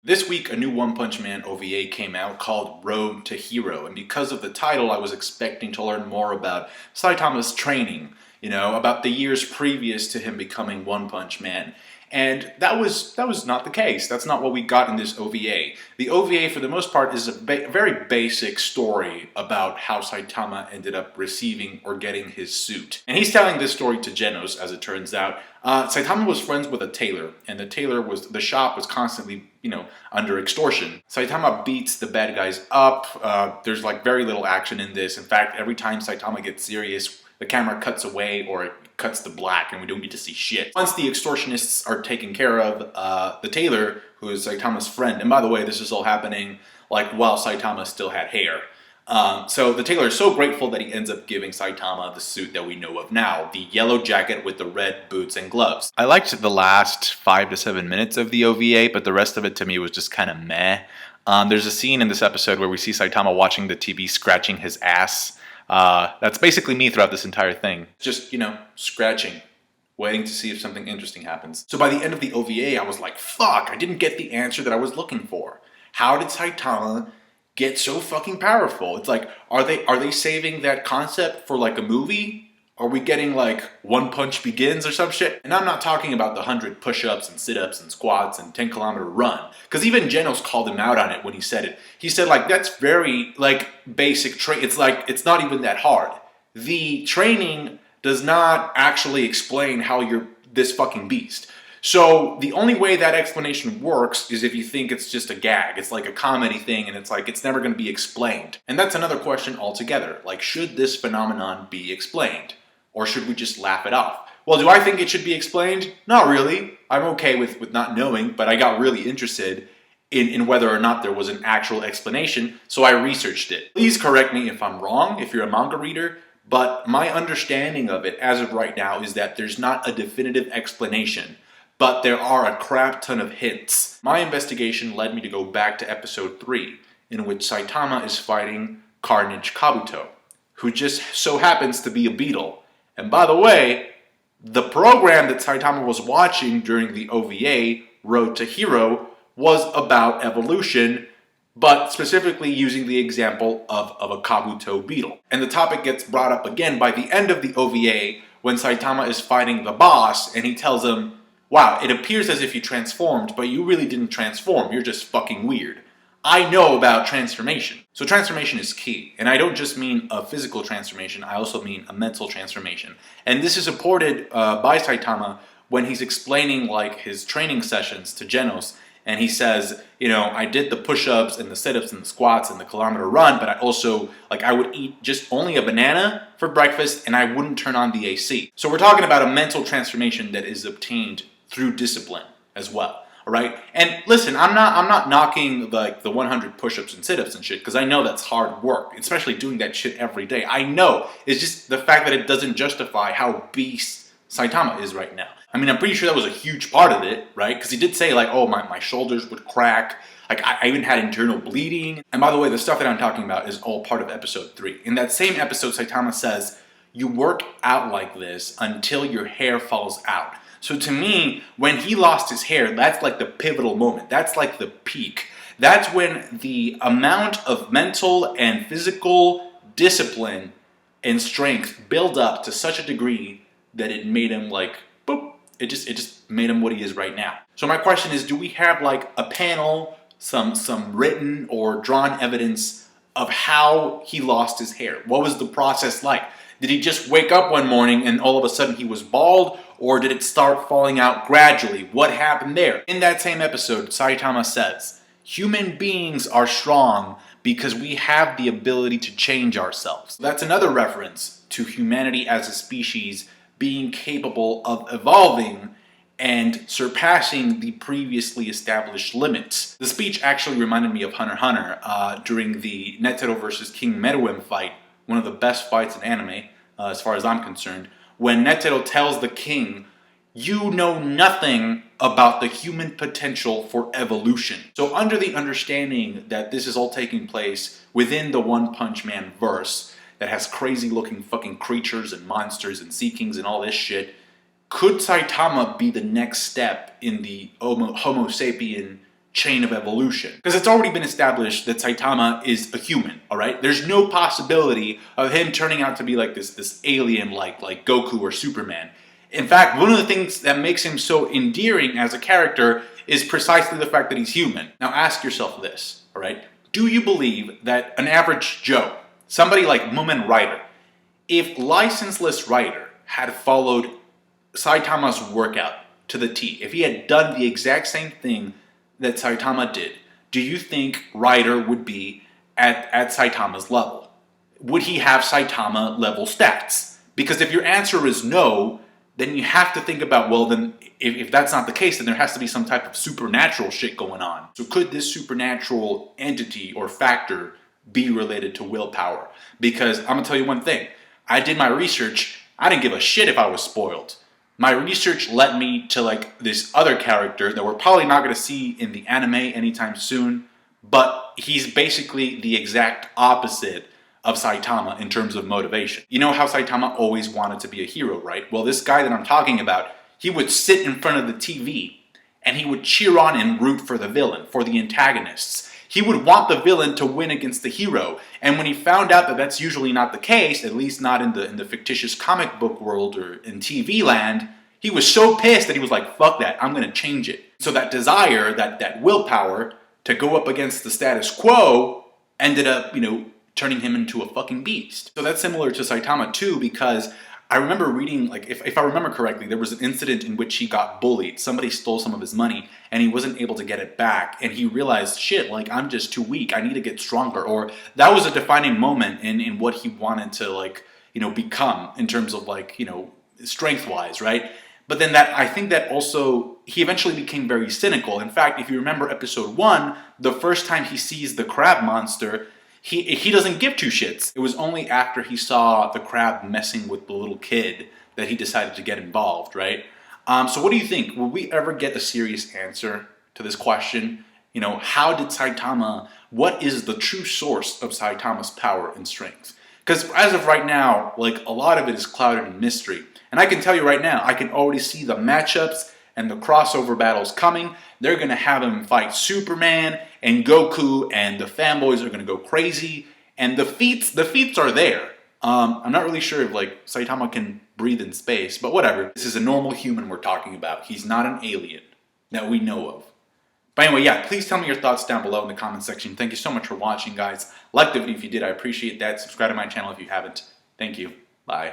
This week, a new One Punch Man OVA came out called Road to Hero, and because of the title, I was expecting to learn more about Saitama's training, about the years previous to him becoming One Punch Man. And that was not the case. That's not what we got in this OVA. The OVA, for the most part, is a very basic story about how Saitama ended up receiving or getting his suit. And he's telling this story to Genos, as it turns out. Saitama was friends with a tailor, and the shop was constantly, under extortion. Saitama beats the bad guys up. There's like very little action in this. In fact, every time Saitama gets serious, the camera cuts away or it cuts to black and we don't get to see shit. Once the extortionists are taken care of, the tailor, who is Saitama's friend, and by the way, this is all happening like while Saitama still had hair. So the tailor is so grateful that he ends up giving Saitama the suit that we know of now, the yellow jacket with the red boots and gloves. I liked the last 5 to 7 minutes of the OVA, but the rest of it to me was just kind of meh. There's a scene in this episode where we see Saitama watching the TV scratching his ass. That's basically me throughout this entire thing. Just, scratching, waiting to see if something interesting happens. So by the end of the OVA, I was like, fuck, I didn't get the answer that I was looking for. How did Saitama get so fucking powerful? It's like, are they saving that concept for like a movie? Are we getting like One Punch Begins or some shit? And I'm not talking about the 100 push-ups and sit-ups and squats and 10-kilometer run. Because even Genos called him out on it when he said it. He said like, that's very like basic training. It's like, it's not even that hard. The training does not actually explain how you're this fucking beast. So the only way that explanation works is if you think it's just a gag. It's like a comedy thing and it's like, it's never going to be explained. And that's another question altogether. Like, should this phenomenon be explained? Or should we just laugh it off? Well, do I think it should be explained? Not really. I'm okay with not knowing, but I got really interested in whether or not there was an actual explanation, so I researched it. Please correct me if I'm wrong, if you're a manga reader, but my understanding of it as of right now is that there's not a definitive explanation, but there are a crap ton of hints. My investigation led me to go back to episode 3, in which Saitama is fighting Carnage Kabuto, who just so happens to be a beetle. And by the way, the program that Saitama was watching during the OVA, Road to Hero, was about evolution, but specifically using the example of a Kabuto beetle. And the topic gets brought up again by the end of the OVA when Saitama is fighting the boss and he tells him, wow, it appears as if you transformed, but you really didn't transform, you're just fucking weird. I know about transformation. So transformation is key. And I don't just mean a physical transformation, I also mean a mental transformation. And this is supported by Saitama when he's explaining like his training sessions to Genos. And he says, I did the push-ups and the sit-ups and the squats and the kilometer run, but I also, I would eat just only a banana for breakfast and I wouldn't turn on the AC. So we're talking about a mental transformation that is obtained through discipline as well. Right? And listen, I'm not knocking like the 100 push-ups and sit-ups and shit, because I know that's hard work, especially doing that shit every day. I know. It's just the fact that it doesn't justify how beast Saitama is right now. I mean, I'm pretty sure that was a huge part of it, right? Because he did say like, oh, my shoulders would crack. Like, I even had internal bleeding. And by the way, the stuff that I'm talking about is all part of episode 3. In that same episode, Saitama says, you work out like this until your hair falls out. So to me, when he lost his hair, that's like the pivotal moment. That's like the peak. That's when the amount of mental and physical discipline and strength build up to such a degree that it made him like, boop. It just made him what he is right now. So my question is, do we have like a panel, some written or drawn evidence of how he lost his hair? What was the process like? Did he just wake up one morning and all of a sudden he was bald? Or did it start falling out gradually? What happened there? In that same episode, Saitama says, human beings are strong because we have the ability to change ourselves. That's another reference to humanity as a species being capable of evolving and surpassing the previously established limits. The speech actually reminded me of Hunter x Hunter during the Netero versus King Meruem fight, one of the best fights in anime, as far as I'm concerned, when Netero tells the king, you know nothing about the human potential for evolution. So under the understanding that this is all taking place within the One Punch Man verse that has crazy looking fucking creatures and monsters and sea kings and all this shit, could Saitama be the next step in the Homo sapien chain of evolution. Because it's already been established that Saitama is a human, alright? There's no possibility of him turning out to be like this alien like Goku or Superman. In fact, one of the things that makes him so endearing as a character is precisely the fact that he's human. Now ask yourself this, alright? Do you believe that an average Joe, somebody like Mumen Rider, if licenseless Rider had followed Saitama's workout to the T, if he had done the exact same thing that Saitama did, do you think Rider would be at Saitama's level? Would he have Saitama level stats? Because if your answer is no, then you have to think about, well, then if that's not the case, then there has to be some type of supernatural shit going on. So could this supernatural entity or factor be related to willpower? Because I'm gonna tell you one thing. I did my research. I didn't give a shit if I was spoiled. My research led me to like this other character that we're probably not going to see in the anime anytime soon, but he's basically the exact opposite of Saitama in terms of motivation. You know how Saitama always wanted to be a hero, right? Well, this guy that I'm talking about, he would sit in front of the TV and he would cheer on and root for the villain, for the antagonists. He would want the villain to win against the hero, and when he found out that that's usually not the case, at least not in the fictitious comic book world or in TV land, he was so pissed that he was like, fuck that, I'm gonna change it. So that desire, that willpower to go up against the status quo ended up, turning him into a fucking beast. So that's similar to Saitama too, because I remember reading, like, if I remember correctly, there was an incident in which he got bullied. Somebody stole some of his money, and he wasn't able to get it back. And he realized, shit, like, I'm just too weak. I need to get stronger. Or that was a defining moment in what he wanted to, like, become in terms of, like, strength-wise, right? But then I think that also, he eventually became very cynical. In fact, if you remember episode 1, the first time he sees the crab monster, he doesn't give two shits. It was only after he saw the crab messing with the little kid that he decided to get involved, right? So what do you think? Will we ever get a serious answer to this question? How did Saitama, what is the true source of Saitama's power and strength? Because as of right now, like, a lot of it is clouded in mystery. And I can tell you right now, I can already see the matchups and the crossover battles coming. They're going to have him fight Superman and Goku, and the fanboys are going to go crazy. And the feats are there. I'm not really sure if, like, Saitama can breathe in space, but whatever. This is a normal human we're talking about. He's not an alien that we know of. But anyway, yeah, please tell me your thoughts down below in the comment section. Thank you so much for watching, guys. Like the video if you did. I appreciate that. Subscribe to my channel if you haven't. Thank you. Bye.